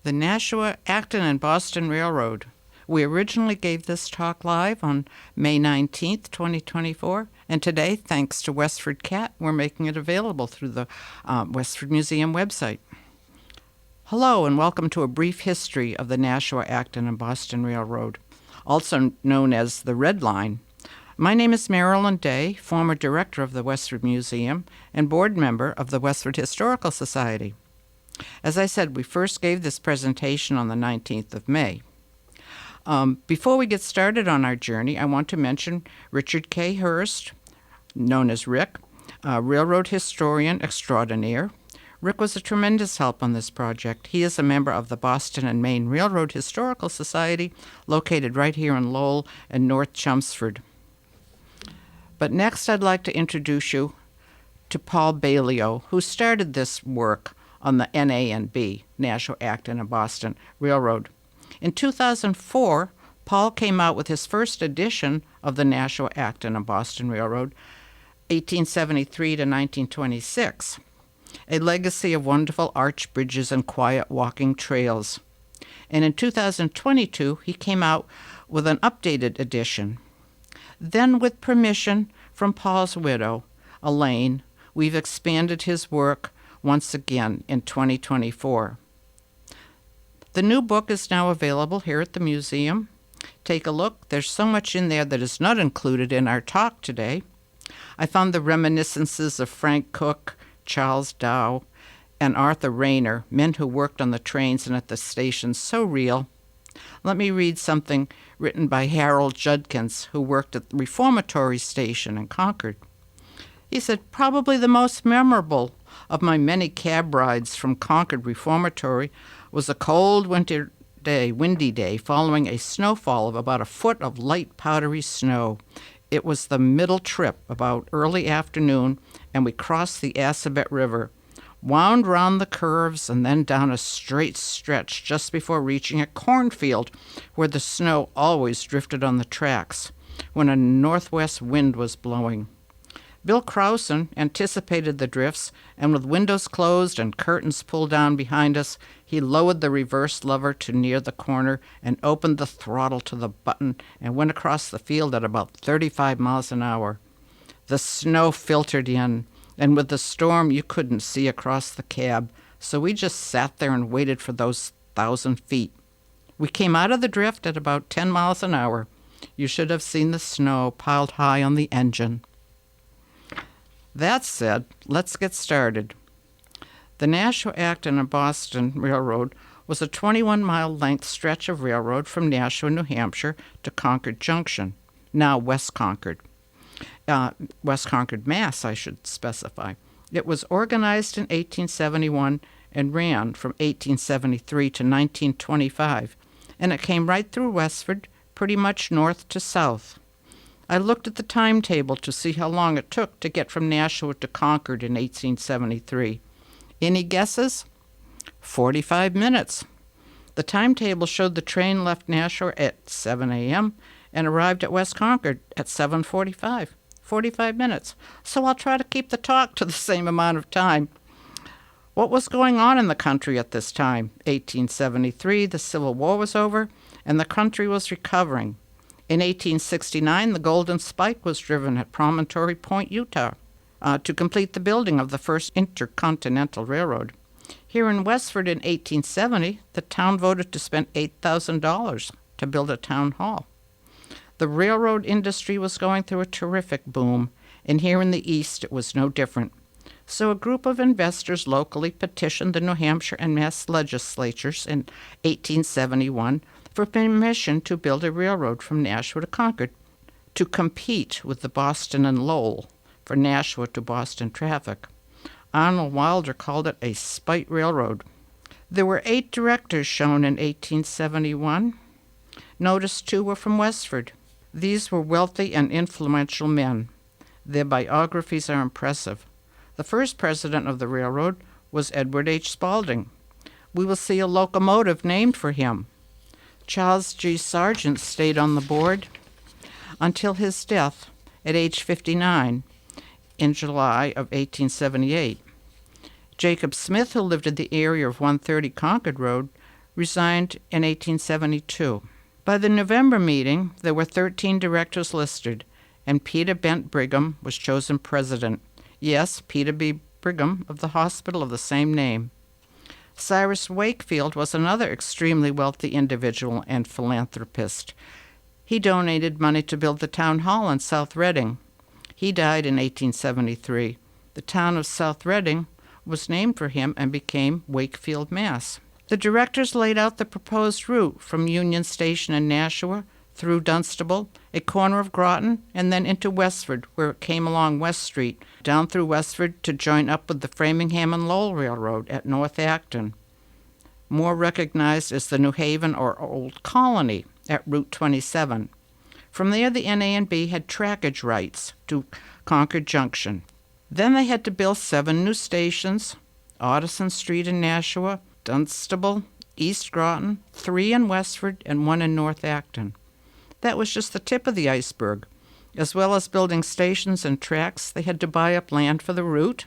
The Nashua, Acton, and Boston Railroad. We originally gave this talk live on May 19th, 2024, and today, thanks to WestfordCAT, we're making it available through the Westford Museum website. Hello, and welcome to a brief history of the Nashua, Acton, and Boston Railroad, also known as the Red Line. My name is Marilyn Day, former director of the Westford Museum and board member of the Westford Historical Society. As I said, we first gave this presentation on the 19th of May. Before we get started on our journey, I want to mention Richard K. Hurst, known as Rick, a railroad historian extraordinaire. Rick was a tremendous help on this project. He is a member of the Boston and Maine Railroad Historical Society, located right here in Lowell and North Chelmsford. But next, I'd like to introduce you to Paul Balio, who started this work on the NA&B, Nashua, Acton, and Boston Railroad. In 2004, Paul came out with his first edition of the Nashua, Acton, and Boston Railroad, 1873 to 1926, a legacy of wonderful arch bridges and quiet walking trails. And in 2022, he came out with an updated edition. Then, with permission from Paul's widow, Elaine, we've expanded his work once again in 2024. The new book is now available here at the museum. Take a look. There's so much in there that is not included in our talk today. I found the reminiscences of Frank Cook, Charles Dow, and Arthur Rayner, men who worked on the trains and at the stations, so real. Let me read something written by Harold Judkins, who worked at the Reformatory Station in Concord. He said, "Probably the most memorable of my many cab rides from Concord Reformatory was a cold windy day following a snowfall of about a foot of light powdery snow. It was the middle trip, about early afternoon, and we crossed the Assabet River, wound round the curves, and then down a straight stretch just before reaching a cornfield where the snow always drifted on the tracks when a northwest wind was blowing. Bill Crowson anticipated the drifts, and with windows closed and curtains pulled down behind us, he lowered the reverse lever to near the corner and opened the throttle to the button and went across the field at about 35 miles an hour. The snow filtered in, and with the storm you couldn't see across the cab, so we just sat there and waited for those 1,000 feet. We came out of the drift at about 10 miles an hour. You should have seen the snow piled high on the engine." That said, let's get started. The Nashua, Acton, and Boston Railroad was a 21-mile-length stretch of railroad from Nashua, New Hampshire to Concord Junction, now West Concord. West Concord, Mass., I should specify. It was organized in 1871 and ran from 1873 to 1925, and it came right through Westford, pretty much north to south. I looked at the timetable to see how long it took to get from Nashua to Concord in 1873. Any guesses? 45 minutes. The timetable showed the train left Nashua at 7 a.m. and arrived at West Concord at 7:45. 45 minutes. So I'll try to keep the talk to the same amount of time. What was going on in the country at this time? 1873, the Civil War was over, and the country was recovering. In 1869, the Golden Spike was driven at Promontory Point, Utah, to complete the building of the first intercontinental railroad. Here in Westford in 1870, the town voted to spend $8,000 to build a town hall. The railroad industry was going through a terrific boom, and here in the East it was no different. So a group of investors locally petitioned the New Hampshire and Mass legislatures in 1871 for permission to build a railroad from Nashua to Concord to compete with the Boston and Lowell for Nashua to Boston traffic. Arnold Wilder called it a spite railroad. There were 8 directors shown in 1871. Notice 2 were from Westford. These were wealthy and influential men. Their biographies are impressive. The first president of the railroad was Edward H. Spaulding. We will see a locomotive named for him. Charles G. Sargent stayed on the board until his death at age 59 in July of 1878. Jacob Smith, who lived in the area of 130 Concord Road, resigned in 1872. By the November meeting, there were 13 directors listed, and Peter Bent Brigham was chosen president. Yes, Peter B. Brigham of the hospital of the same name. Cyrus Wakefield was another extremely wealthy individual and philanthropist. He donated money to build the town hall in South Reading. He died in 1873. The town of South Reading was named for him and became Wakefield, Mass. The directors laid out the proposed route from Union Station in Nashua through Dunstable, a corner of Groton, and then into Westford, where it came along West Street, down through Westford to join up with the Framingham and Lowell Railroad at North Acton, more recognized as the New Haven or Old Colony at Route 27. From there, the NA&B had trackage rights to Concord Junction. Then they had to build 7 new stations: Audison Street in Nashua, Dunstable, East Groton, 3 in Westford, and 1 in North Acton. That was just the tip of the iceberg. As well as building stations and tracks, they had to buy up land for the route.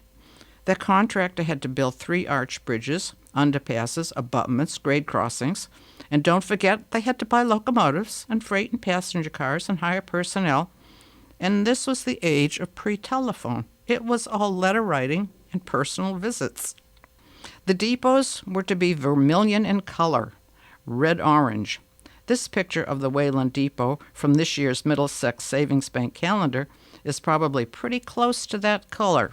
The contractor had to build 3 arch bridges, underpasses, abutments, grade crossings, and don't forget they had to buy locomotives and freight and passenger cars and hire personnel. And this was the age of pre-telephone. It was all letter writing and personal visits. The depots were to be vermilion in color, red-orange. This picture of the Wayland Depot from this year's Middlesex Savings Bank calendar is probably pretty close to that color.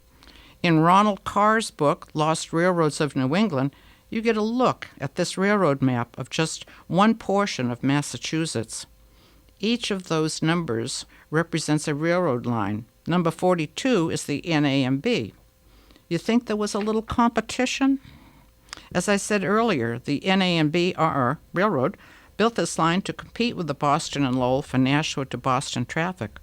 In Ronald Carr's book, Lost Railroads of New England, you get a look at this railroad map of just one portion of Massachusetts. Each of those numbers represents a railroad line. Number 42 is the NA&B. You think there was a little competition? As I said earlier, the NA&B Railroad built this line to compete with the Boston and Lowell for Nashua to Boston traffic.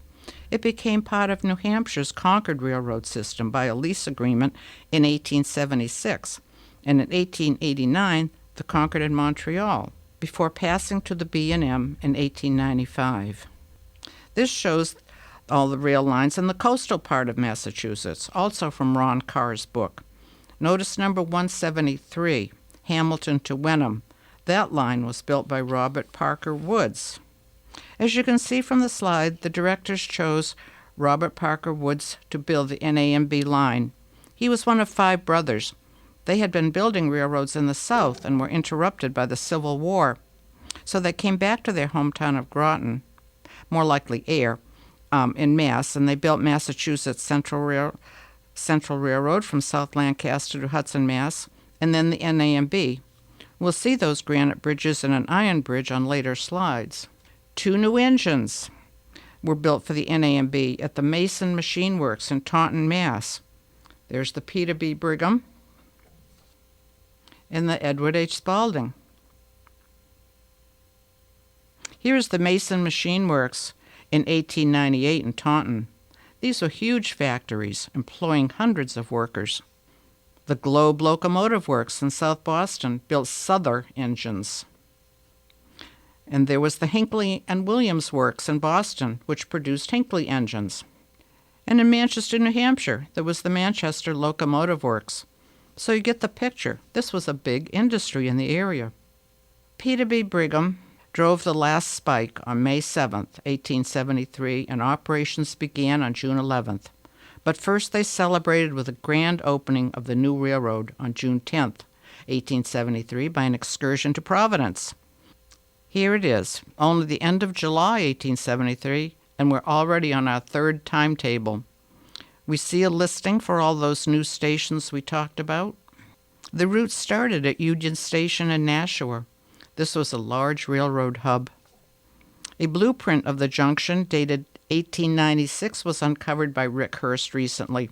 It became part of New Hampshire's Concord Railroad system by a lease agreement in 1876, and in 1889, the Concord and Montreal, before passing to the B&M in 1895. This shows all the rail lines in the coastal part of Massachusetts, also from Ron Carr's book. Notice number 173, Hamilton to Wenham. That line was built by Robert Parker Woods. As you can see from the slide, the directors chose Robert Parker Woods to build the NA&B line. He was one of 5 brothers. They had been building railroads in the South and were interrupted by the Civil War. So they came back to their hometown of Groton, more likely Ayr, in Mass, and they built Massachusetts Central Railroad from South Lancaster to Hudson, Mass, and then the NA&B. We'll see those granite bridges and an iron bridge on later slides. 2 new engines were built for the NA&B at the Mason Machine Works in Taunton, Mass. There's the Peter B. Brigham and the Edward H. Spaulding. Here's the Mason Machine Works in 1898 in Taunton. These were huge factories employing hundreds of workers. The Globe Locomotive Works in South Boston built Souther engines. And there was the Hinckley and Williams Works in Boston, which produced Hinckley engines. And in Manchester, New Hampshire, there was the Manchester Locomotive Works. So you get the picture. This was a big industry in the area. Peter B. Brigham drove the last spike on May 7th, 1873, and operations began on June 11th. But first they celebrated with a grand opening of the new railroad on June 10th, 1873, by an excursion to Providence. Here it is, only the end of July 1873, and we're already on our 3rd timetable. We see a listing for all those new stations we talked about. The route started at Union Station in Nashua. This was a large railroad hub. A blueprint of the junction dated 1896 was uncovered by Rick Hurst recently.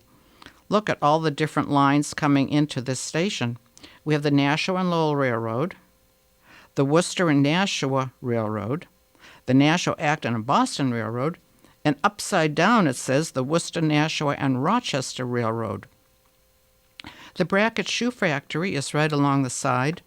Look at all the different lines coming into this station. We have the Nashua and Lowell Railroad, the Worcester and Nashua Railroad, the Nashua, Acton, and Boston Railroad, and upside down it says the Worcester, Nashua, and Rochester Railroad. The Brackett Shoe Factory is right along the side.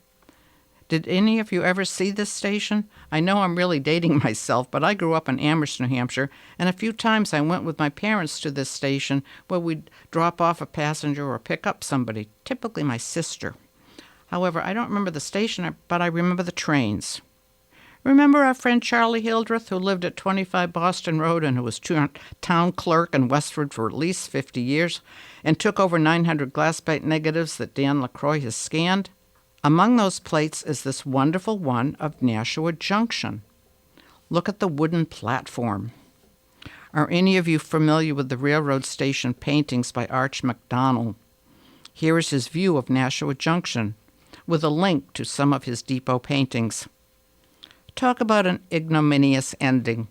Did any of you ever see this station? I know I'm really dating myself, but I grew up in Amherst, New Hampshire, and a few times I went with my parents to this station where we'd drop off a passenger or pick up somebody, typically my sister. However, I don't remember the station, but I remember the trains. Remember our friend Charlie Hildreth, who lived at 25 Boston Road and who was town clerk in Westford for at least 50 years and took over 900 glass plate negatives that Dan LaCroix has scanned? Among those plates is this wonderful one of Nashua Junction. Look at the wooden platform. Are any of you familiar with the railroad station paintings by Arch MacDonald? Here is his view of Nashua Junction, with a link to some of his depot paintings. Talk about an ignominious ending.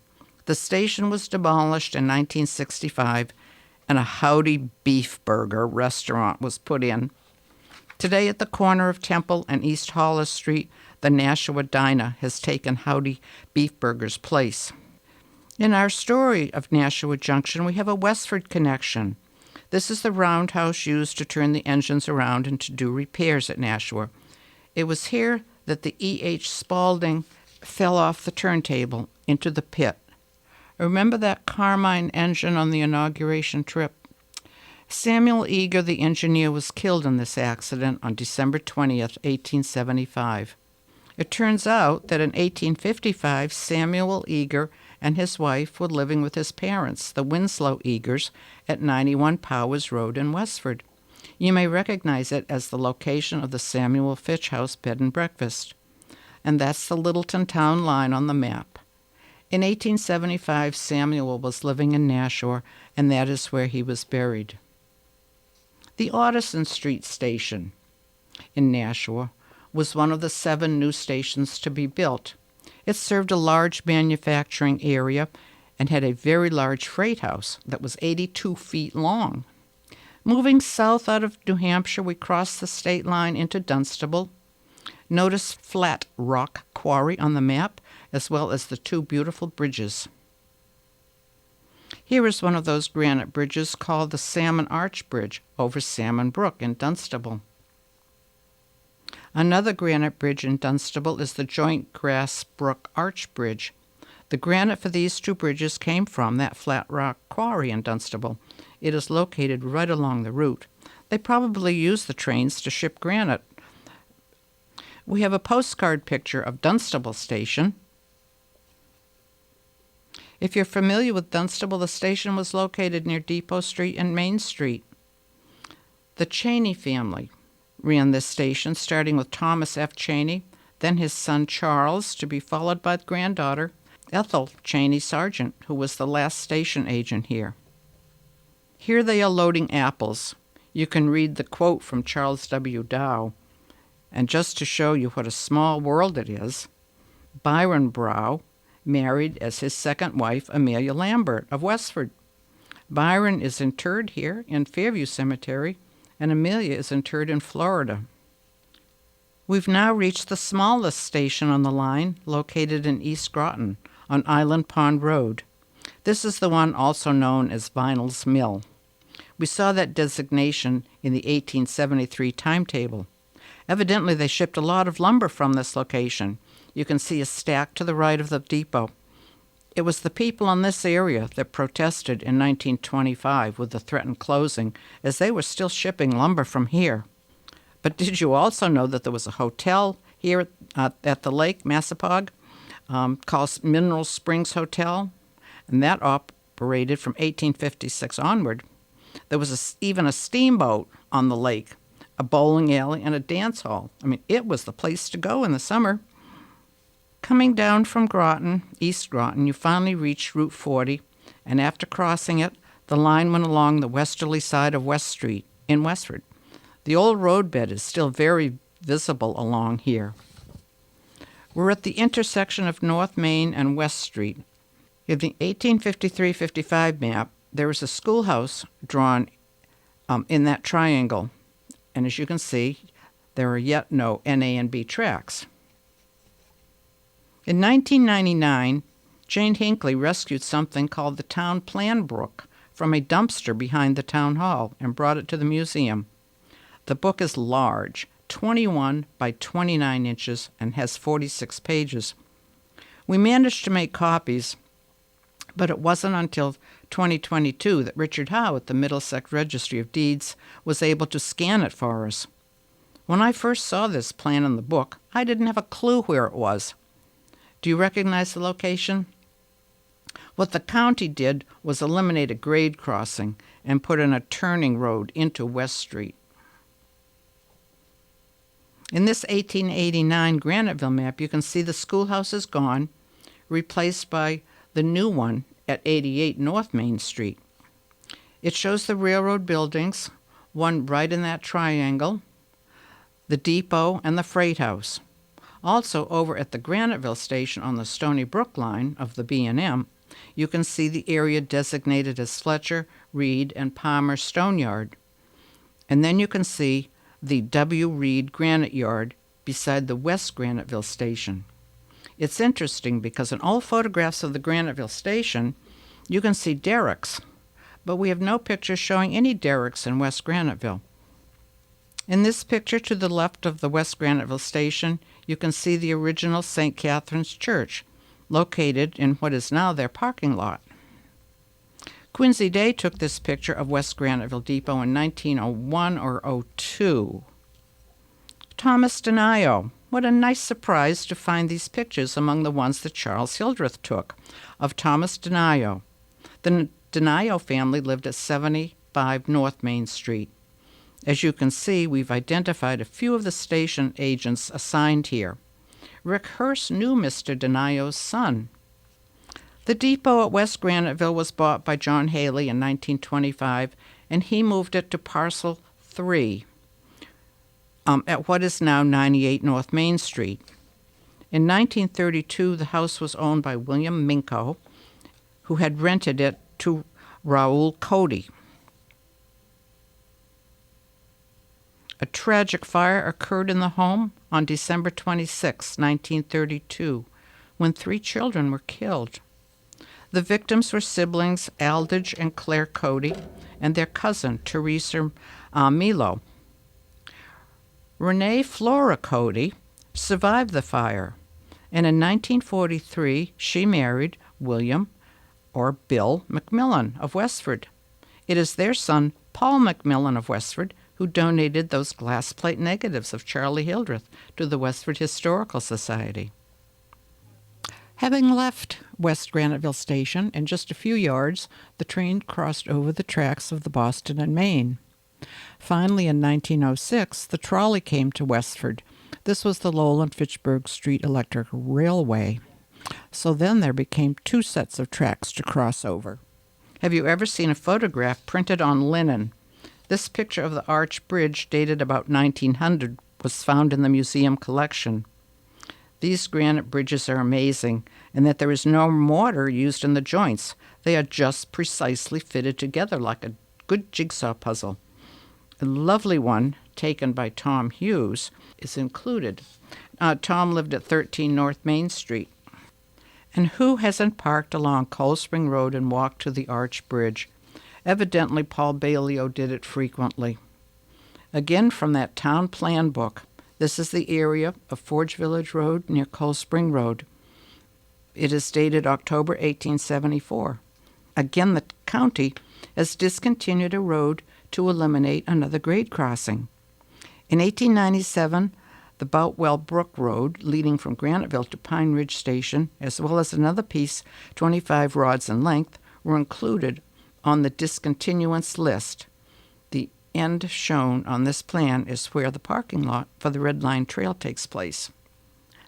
The station was demolished in 1965, and a Howdy Beef Burger restaurant was put in. Today, at the corner of Temple and East Hollis Street, the Nashua Diner has taken Howdy Beef Burger's place. In our story of Nashua Junction, we have a Westford connection. This is the roundhouse used to turn the engines around and to do repairs at Nashua. It was here that the E.H. Spaulding fell off the turntable into the pit. Remember that Carmine engine on the inauguration trip? Samuel Eager, the engineer, was killed in this accident on December 20th, 1875. It turns out that in 1855, Samuel Eager and his wife were living with his parents, the Winslow Eagers, at 91 Powers Road in Westford. You may recognize it as the location of the Samuel Fitch House Bed and Breakfast. And that's the Littleton town line on the map. In 1875, Samuel was living in Nashua, and that is where he was buried. The Otterson Street Station in Nashua was one of the 7 new stations to be built. It served a large manufacturing area and had a very large freight house that was 82 feet long. Moving south out of New Hampshire, we crossed the state line into Dunstable. Notice Flat Rock Quarry on the map, as well as the 2 beautiful bridges. Here is one of those granite bridges called the Salmon Arch Bridge over Salmon Brook in Dunstable. Another granite bridge in Dunstable is the Joint Grass Brook Arch Bridge. The granite for these 2 bridges came from that Flat Rock Quarry in Dunstable. It is located right along the route. They probably used the trains to ship granite. We have a postcard picture of Dunstable Station. If you're familiar with Dunstable, the station was located near Depot Street and Main Street. The Cheney family ran this station, starting with Thomas F. Cheney, then his son Charles, to be followed by granddaughter Ethel Cheney Sargent, who was the last station agent here. Here they are loading apples. You can read the quote from Charles W. Dow. And just to show you what a small world it is, Byron Brow married as his second wife Amelia Lambert of Westford. Byron is interred here in Fairview Cemetery, and Amelia is interred in Florida. We've now reached the smallest station on the line, located in East Groton on Island Pond Road. This is the one also known as Vinyl's Mill. We saw that designation in the 1873 timetable. Evidently, they shipped a lot of lumber from this location. You can see a stack to the right of the depot. It was the people in this area that protested in 1925 with the threatened closing, as they were still shipping lumber from here. But did you also know that there was a hotel here at the lake, Massapog, called Mineral Springs Hotel? And that operated from 1856 onward. There was even a steamboat on the lake, a bowling alley, and a dance hall. I mean, it was the place to go in the summer. Coming down from Groton, East Groton, you finally reached Route 40, and after crossing it, the line went along the westerly side of West Street in Westford. The old roadbed is still very visible along here. We're at the intersection of North Main and West Street. In the 1853-55 map, there is a schoolhouse drawn in that triangle. And as you can see, there are yet no NA and B tracks. In 1999, Jane Hinckley rescued something called the Town Plan Book from a dumpster behind the town hall and brought it to the museum. The book is large, 21 by 29 inches, and has 46 pages. We managed to make copies, but it wasn't until 2022 that Richard Howe at the Middlesex Registry of Deeds was able to scan it for us. When I first saw this plan in the book, I didn't have a clue where it was. Do you recognize the location? What the county did was eliminate a grade crossing and put in a turning road into West Street. In this 1889 Graniteville map, you can see the schoolhouse is gone, replaced by the new one at 88 North Main Street. It shows the railroad buildings, one right in that triangle, the depot, and the freight house. Also, over at the Graniteville station on the Stony Brook line of the B&M, you can see the area designated as Fletcher, Reed, and Palmer Stone Yard. And then you can see the W. Reed Granite Yard beside the West Graniteville station. It's interesting because in all photographs of the Graniteville station, you can see derricks, but we have no pictures showing any derricks in West Graniteville. In this picture to the left of the West Graniteville station, you can see the original St. Catherine's Church, located in what is now their parking lot. Quincy Day took this picture of West Graniteville Depot in 1901 or 02. Thomas Denayo. What a nice surprise to find these pictures among the ones that Charles Hildreth took of Thomas Denayo. The Denayo family lived at 75 North Main Street. As you can see, we've identified a few of the station agents assigned here. Rick Hurst knew Mr. Denayo's son. The depot at West Graniteville was bought by John Haley in 1925, and he moved it to Parcel 3 at what is now 98 North Main Street. In 1932, the house was owned by William Minko, who had rented it to Raoul Cody. A tragic fire occurred in the home on December 26, 1932, when 3 children were killed. The victims were siblings Aldridge and Claire Cody and their cousin, Teresa Milo. Renee Flora Cody survived the fire, and in 1943 she married William, or Bill, McMillan of Westford. It is their son, Paul McMillan of Westford, who donated those glass plate negatives of Charlie Hildreth to the Westford Historical Society. Having left West Graniteville Station, in just a few yards, the train crossed over the tracks of the Boston and Maine. Finally, in 1906, the trolley came to Westford. This was the Lowland-Fitchburg Street Electric Railway. So then there became 2 sets of tracks to cross over. Have you ever seen a photograph printed on linen? This picture of the Arch Bridge, dated about 1900, was found in the museum collection. These granite bridges are amazing, in that there is no mortar used in the joints. They are just precisely fitted together like a good jigsaw puzzle. A lovely one, taken by Tom Hughes, is included. Tom lived at 13 North Main Street. And who hasn't parked along Cold Spring Road and walked to the Arch Bridge? Evidently, Paul Bailio did it frequently. Again, from that town plan book, this is the area of Forge Village Road near Cold Spring Road. It is dated October 1874. Again, the county has discontinued a road to eliminate another grade crossing. In 1897, the Boutwell Brook Road, leading from Graniteville to Pine Ridge Station, as well as another piece 25 rods in length, were included on the discontinuance list. The end shown on this plan is where the parking lot for the Red Line Trail takes place.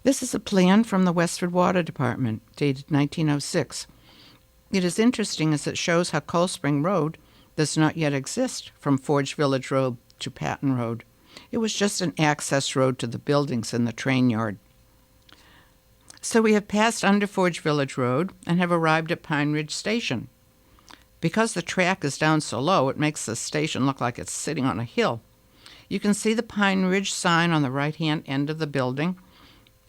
This is a plan from the Westford Water Department, dated 1906. It is interesting as it shows how Cold Spring Road does not yet exist from Forge Village Road to Patton Road. It was just an access road to the buildings in the train yard. So we have passed under Forge Village Road and have arrived at Pine Ridge Station. Because the track is down so low, it makes the station look like it's sitting on a hill. You can see the Pine Ridge sign on the right-hand end of the building.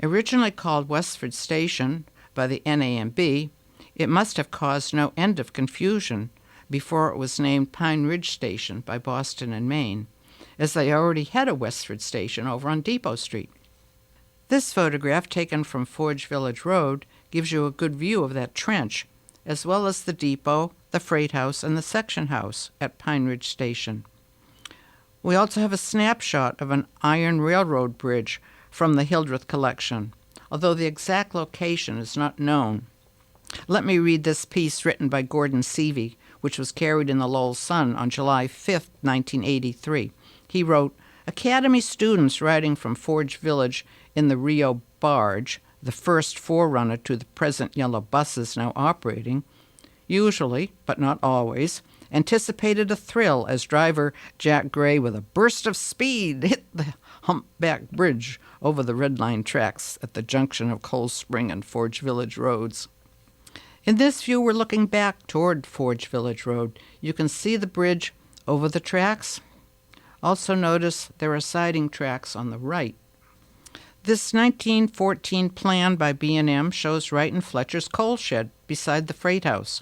Originally called Westford Station by the NAMB, it must have caused no end of confusion before it was named Pine Ridge Station by Boston and Maine, as they already had a Westford Station over on Depot Street. This photograph, taken from Forge Village Road, gives you a good view of that trench, as well as the depot, the freight house, and the section house at Pine Ridge Station. We also have a snapshot of an iron railroad bridge from the Hildreth collection, although the exact location is not known. Let me read this piece written by Gordon Seavey, which was carried in the Lowell Sun on July 5, 1983. He wrote, "Academy students riding from Forge Village in the Rio barge, the first forerunner to the present yellow buses now operating, usually, but not always, anticipated a thrill as driver Jack Gray, with a burst of speed, hit the humpback bridge over the red line tracks at the junction of Cold Spring and Forge Village roads." In this view, we're looking back toward Forge Village Road. You can see the bridge over the tracks. Also notice there are siding tracks on the right. This 1914 plan by B&M shows Wright and Fletcher's coal shed beside the freight house.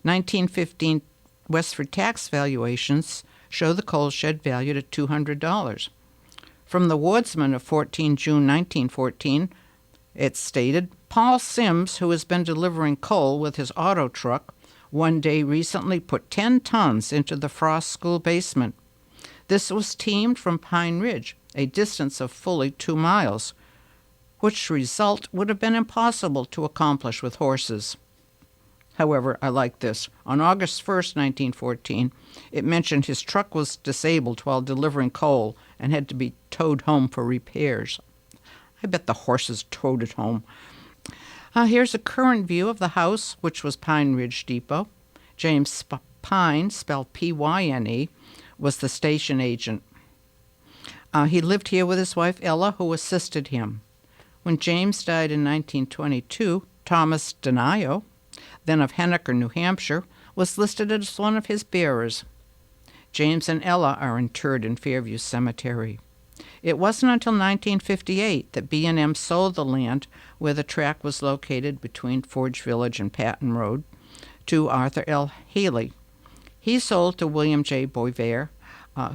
1915 Westford tax valuations show the coal shed valued at $200. From the Wardsman of 14 June 1914, it stated, "Paul Sims, who has been delivering coal with his auto truck, one day recently put 10 tons into the Frost School basement. This was teamed from Pine Ridge, a distance of fully 2 miles, which result would have been impossible to accomplish with horses." However, I like this. On August 1st, 1914, it mentioned his truck was disabled while delivering coal and had to be towed home for repairs. I bet the horses towed it home. Here's a current view of the house, which was Pine Ridge Depot. James Pine, spelled P-Y-N-E, was the station agent. He lived here with his wife Ella, who assisted him. When James died in 1922, Thomas Denio, then of Henniker, New Hampshire, was listed as one of his bearers. James and Ella are interred in Fairview Cemetery. It wasn't until 1958 that B&M sold the land where the track was located between Forge Village and Patton Road to Arthur L. Haley. He sold to William J. Boisvert,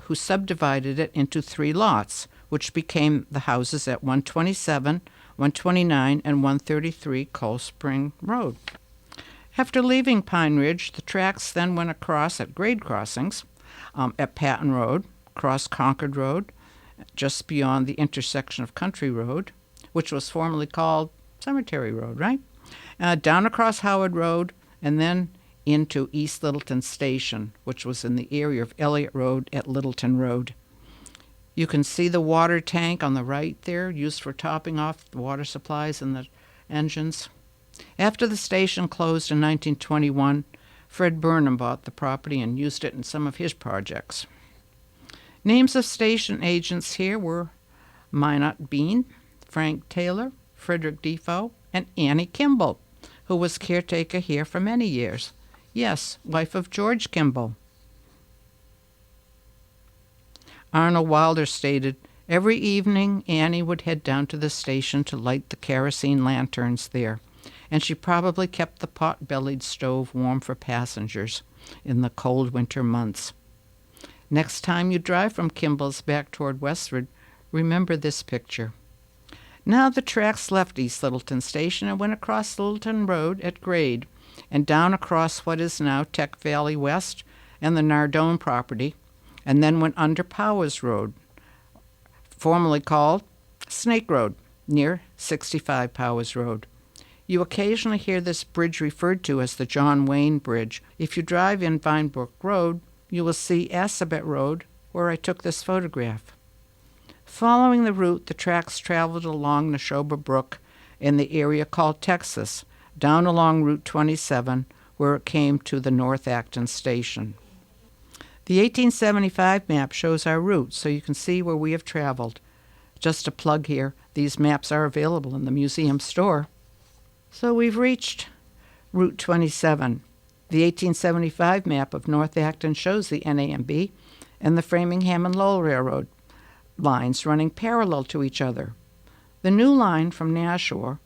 who subdivided it into 3 lots, which became the houses at 127, 129, and 133 Cold Spring Road. After leaving Pine Ridge, the tracks then went across at grade crossings at Patton Road, across Concord Road, just beyond the intersection of Country Road, which was formerly called Cemetery Road, right? Down across Howard Road, and then into East Littleton Station, which was in the area of Elliott Road at Littleton Road. You can see the water tank on the right there, used for topping off the water supplies and the engines. After the station closed in 1921, Fred Burnham bought the property and used it in some of his projects. Names of station agents here were Minot Bean, Frank Taylor, Frederick Defoe, and Annie Kimball, who was caretaker here for many years. Yes, wife of George Kimball. Arnold Wilder stated, "Every evening Annie would head down to the station to light the kerosene lanterns there, and she probably kept the pot-bellied stove warm for passengers in the cold winter months." Next time you drive from Kimball's back toward Westford, remember this picture. Now the tracks left East Littleton Station and went across Littleton Road at grade and down across what is now Tech Valley West and the Nardone property, and then went under Powers Road, formerly called Snake Road, near 65 Powers Road. You occasionally hear this bridge referred to as the John Wayne Bridge. If you drive in Vinebrook Road, you will see Assabet Road, where I took this photograph. Following the route, the tracks traveled along Neshoba Brook in the area called Texas, down along Route 27, where it came to the North Acton station. The 1875 map shows our route, so you can see where we have traveled. Just a plug here, these maps are available in the museum store. So we've reached Route 27. The 1875 map of North Acton shows the NAMB and the Framingham and Lowell Railroad lines running parallel to each other. The new line from Nashua,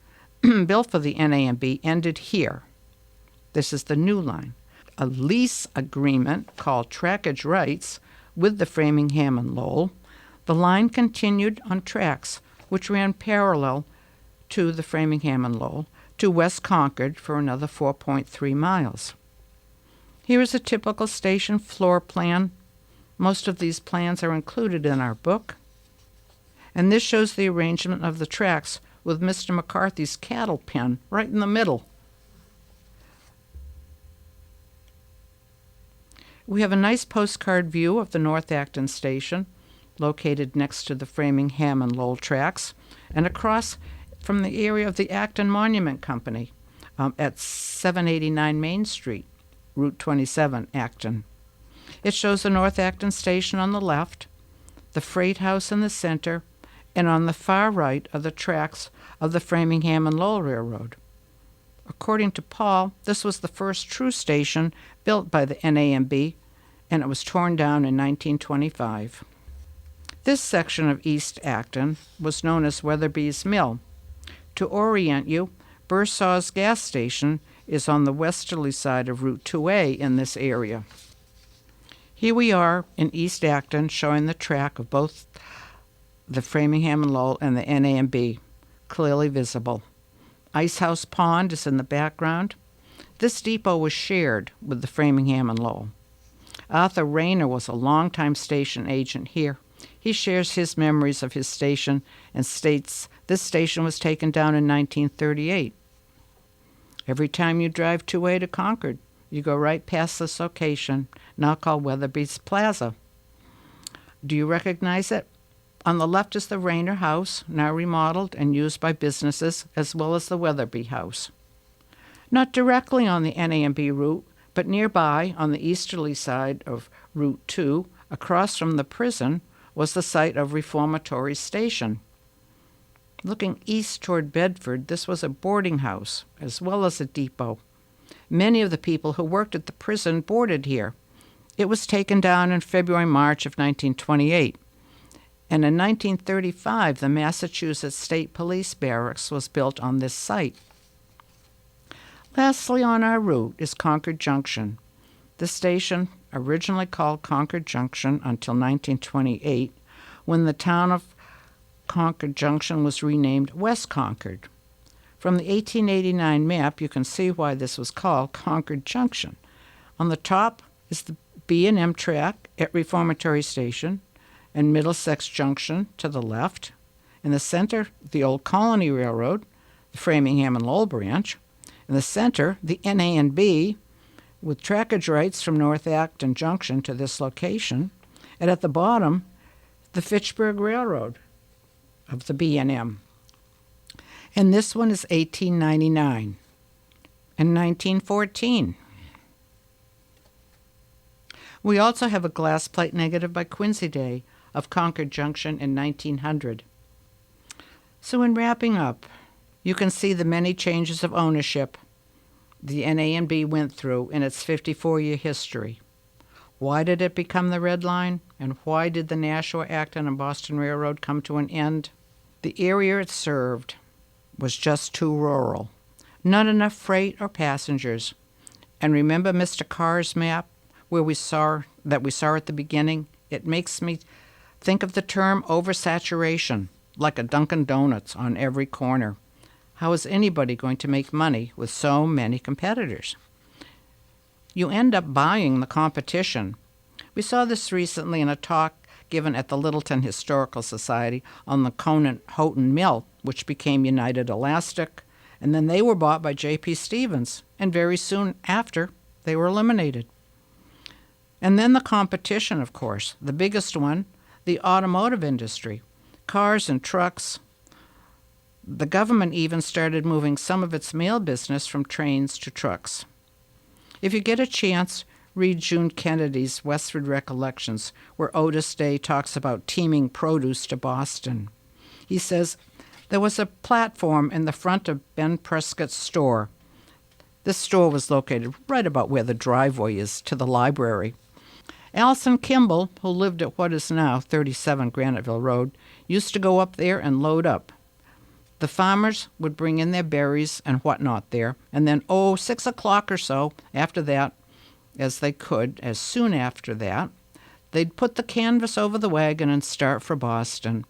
built for the NAMB, ended here. This is the new line. A lease agreement called trackage rights with the Framingham and Lowell. The line continued on tracks which ran parallel to the Framingham and Lowell to West Concord for another 4.3 miles. Here is a typical station floor plan. Most of these plans are included in our book. And this shows the arrangement of the tracks with Mr. McCarthy's cattle pen right in the middle. We have a nice postcard view of the North Acton station, located next to the Framingham and Lowell tracks, and across from the area of the Acton Monument Company at 789 Main Street, Route 27, Acton. It shows the North Acton station on the left, the freight house in the center, and on the far right are the tracks of the Framingham and Lowell Railroad. According to Paul, this was the first true station built by the NAMB, and it was torn down in 1925. This section of East Acton was known as Weatherby's Mill. To orient you, Bursaw's gas station is on the westerly side of Route 2A in this area. Here we are in East Acton, showing the track of both the Framingham and Lowell and the NAMB, clearly visible. Icehouse Pond is in the background. This depot was shared with the Framingham and Lowell. Arthur Rayner was a longtime station agent here. He shares his memories of his station and states this station was taken down in 1938. Every time you drive 2A to Concord, you go right past this location, now called Weatherby's Plaza. Do you recognize it? On the left is the Rayner House, now remodeled and used by businesses, as well as the Weatherby House. Not directly on the NAMB route, but nearby on the easterly side of Route 2, across from the prison, was the site of Reformatory Station. Looking east toward Bedford, this was a boarding house, as well as a depot. Many of the people who worked at the prison boarded here. It was taken down in February-March of 1928. And in 1935, the Massachusetts State Police Barracks was built on this site. Lastly on our route is Concord Junction. The station, originally called Concord Junction until 1928, when the town of Concord Junction was renamed West Concord. From the 1889 map, you can see why this was called Concord Junction. On the top is the B&M track at Reformatory Station, and Middlesex Junction to the left. In the center, the Old Colony Railroad, the Framingham and Lowell branch. In the center, the NAMB, with trackage rights from North Acton Junction to this location. And at the bottom, the Fitchburg Railroad of the B&M. And this one is 1899 and 1914. We also have a glass plate negative by Quincy Day of Concord Junction in 1900. So in wrapping up, you can see the many changes of ownership the NAMB went through in its 54-year history. Why did it become the Red Line, and why did the Nashua, Acton, and Boston Railroad come to an end? The area it served was just too rural. Not enough freight or passengers. And remember Mr. Carr's map where we saw at the beginning? It makes me think of the term oversaturation, like a Dunkin' Donuts on every corner. How is anybody going to make money with so many competitors? You end up buying the competition. We saw this recently in a talk given at the Littleton Historical Society on the Conant-Houghton Mill, which became United Elastic, and then they were bought by J.P. Stevens, and very soon after, they were eliminated. And then the competition, of course, the biggest one, the automotive industry, cars and trucks. The government even started moving some of its mail business from trains to trucks. If you get a chance, read June Kennedy's Westford Recollections, where Otis Day talks about teaming produce to Boston. He says, there was a platform in the front of Ben Prescott's store. This store was located right about where the driveway is to the library. Alison Kimball, who lived at what is now 37 Graniteville Road, used to go up there and load up. The farmers would bring in their berries and whatnot there, and then, 6 o'clock or so after that, as soon after that, they'd put the canvas over the wagon and start for Boston.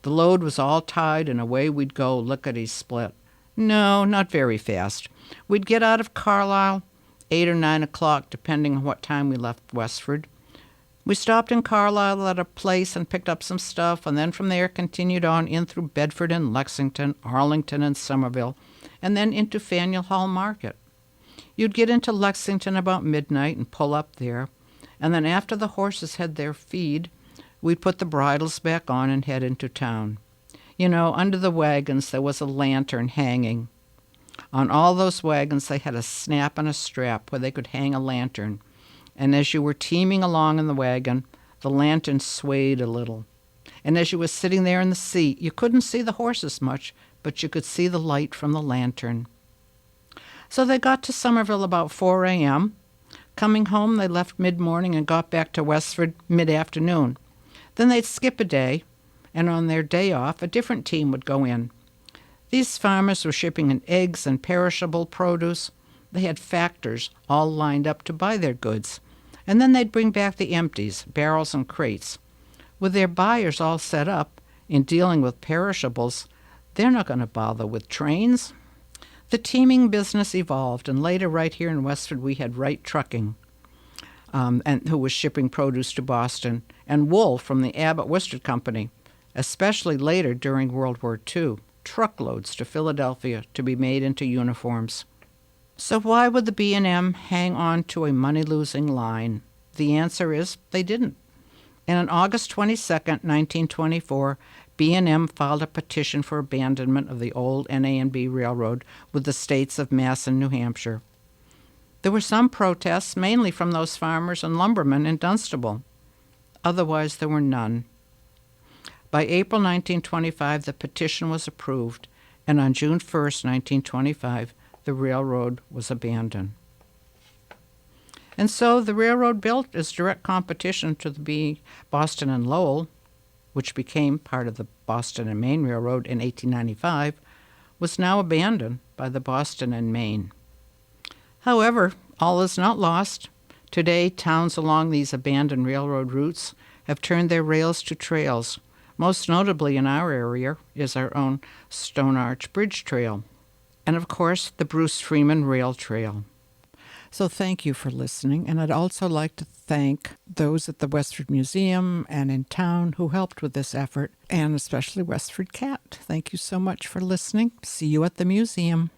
The load was all tied, and away we'd go lickety-split. No, not very fast. We'd get out of Carlisle 8 or 9 o'clock, depending on what time we left Westford. We stopped in Carlisle at a place and picked up some stuff, and then from there continued on in through Bedford and Lexington, Arlington and Somerville, and then into Faneuil Hall Market. You'd get into Lexington about midnight and pull up there, and then after the horses had their feed, we'd put the bridles back on and head into town. You know, under the wagons there was a lantern hanging. On all those wagons they had a snap and a strap where they could hang a lantern, and as you were teaming along in the wagon, the lantern swayed a little. And as you were sitting there in the seat, you couldn't see the horses much, but you could see the light from the lantern. So they got to Somerville about 4 a.m. Coming home, they left mid-morning and got back to Westford mid-afternoon. Then they'd skip a day, and on their day off, a different team would go in. These farmers were shipping in eggs and perishable produce. They had factors all lined up to buy their goods, and then they'd bring back the empties, barrels and crates. With their buyers all set up in dealing with perishables, they're not going to bother with trains. The teaming business evolved, and later right here in Westford we had Wright Trucking, and who was shipping produce to Boston, and wool from the Abbott Worsted Company, especially later during World War II, truckloads to Philadelphia to be made into uniforms. So why would the B&M hang on to a money-losing line? The answer is they didn't. And on August 22nd, 1924, B&M filed a petition for abandonment of the old NA&B Railroad with the states of Mass and New Hampshire. There were some protests, mainly from those farmers and lumbermen in Dunstable. Otherwise, there were none. By April 1925, the petition was approved, and on June 1st, 1925, the railroad was abandoned. And so the railroad built as direct competition to the Boston and Lowell, which became part of the Boston and Maine Railroad in 1895, was now abandoned by the Boston and Maine. However, all is not lost. Today, towns along these abandoned railroad routes have turned their rails to trails. Most notably in our area is our own Stone Arch Bridge Trail, and of course the Bruce Freeman Rail Trail. So thank you for listening, and I'd also like to thank those at the Westford Museum and in town who helped with this effort, and especially WestfordCAT. Thank you so much for listening. See you at the museum.